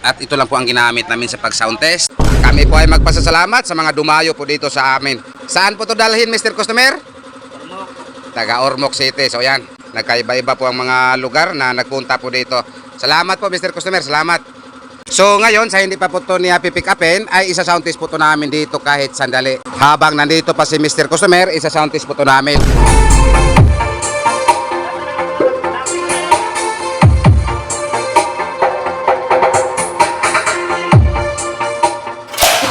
at ito lang po ang ginamit namin sa pag-sound test. Kami po ay magpasasalamat sa mga dumayo po dito sa amin. Saan po to dalhin, Mr. Customer? Ormoc. Taga Ormoc City. So yan, nagkaiba-iba po ang mga lugar na nagpunta po dito. Salamat po, Mr. Customer, salamat. So ngayon, sa hindi pa po ito niya pipick upin, ay isa-sound test po ito namin dito kahit sandali. Habang nandito pa si Mr. Customer, isa-sound test po ito namin.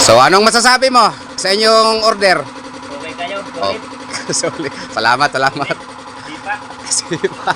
So anong masasabi mo sa inyong order? Okay kayo? Oh. Solid? Sorry. Salamat. Di pa? Sipa.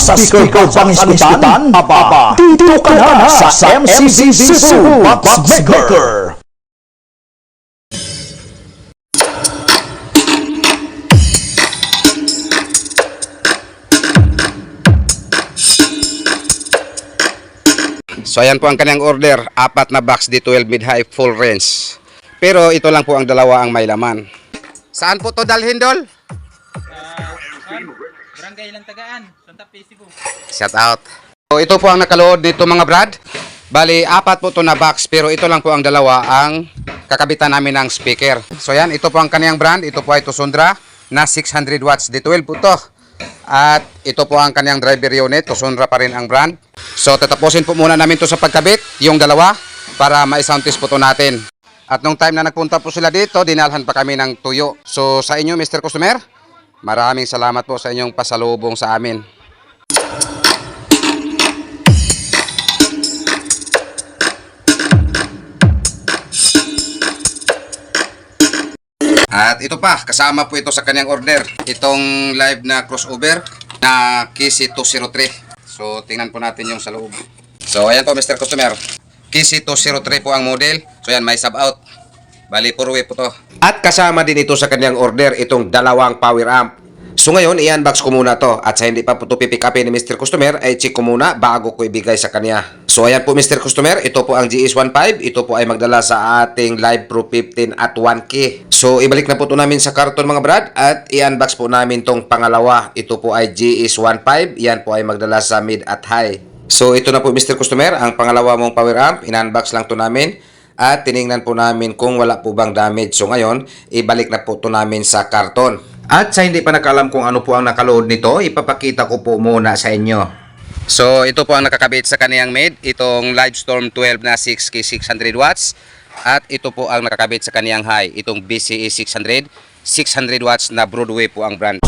Sa speaker pang-iskutan, aba, dito ka na sa MCC Sisu Box Maker. So ayan po ang kanyang order, 4 na box D12 mid-high full range. Pero ito lang po ang dalawa ang may laman. Saan po to dalhin, Dol? Barangay lang Tagaan, Santa Fe, Cebu. Shout out. So ito po ang nakalood dito mga brad. Bali, 4 po to na box, pero ito lang po ang dalawa ang kakabitan namin ng speaker. So yan, ito po ang kaniyang brand. Ito po ay Tosundra na 600 watts D12 po to. At ito po ang kaniyang driver unit. Tosundra pa rin ang brand. So tatapusin po muna namin to sa pagkabit, yung dalawa, para ma-sound test po to natin. At nung time na nagpunta po sila dito, dinalhan pa kami ng tuyo. So sa inyo, Mr. Customer, maraming salamat po sa inyong pasalubong sa amin. At ito pa, kasama po ito sa kanyang order. Itong live na crossover na KC203. So, tingnan po natin yung sa loob. So, ayan po Mr. Customer. KC203 po ang model. So, ayan, may sub out. Bali, puro way po to. At kasama din ito sa kanyang order, itong dalawang power amp. So ngayon, i-unbox ko muna to. At sa hindi pa po ito pipick upin ni Mr. Customer, ay check ko muna bago ko ibigay sa kanya. So ayan po Mr. Customer, ito po ang GS15. Ito po ay magdala sa ating Live Pro 15 at 1K. So ibalik na po ito namin sa karton mga brad. At i-unbox po namin tong pangalawa. Ito po ay GS15. Yan po ay magdala sa mid at high. So ito na po Mr. Customer, ang pangalawa mong power amp. In-unbox lang to namin. At tiningnan po namin kung wala po bang damage. So ngayon, ibalik na po ito namin sa karton. At sa hindi pa nakaalam kung ano po ang nakaload nito, ipapakita ko po muna sa inyo. So ito po ang nakakabit sa kaniyang mid, itong Livestorm 12 na 6K 600 watts. At ito po ang nakakabit sa kaniyang high, itong BCE 600, 600 watts na Broadway po ang brand.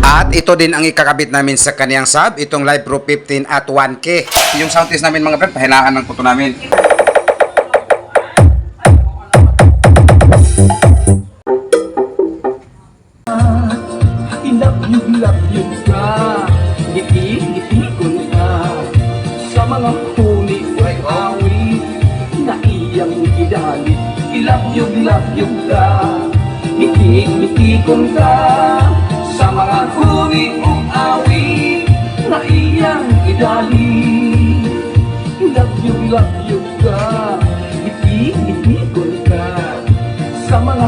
At ito din ang ikakabit namin sa kaniyang sub, itong Live Pro 15 at 1K. Yung sound test namin mga brad, pahinaan ng puto namin. Love ka, ngiti-ngiti ko na sa mga huli ay awi na iyang idali. Love you ka, ngiti-ngiti ko na sa mga huli o awi na iyang idali. Love you ka, ngiti-ngiti ko na sa mga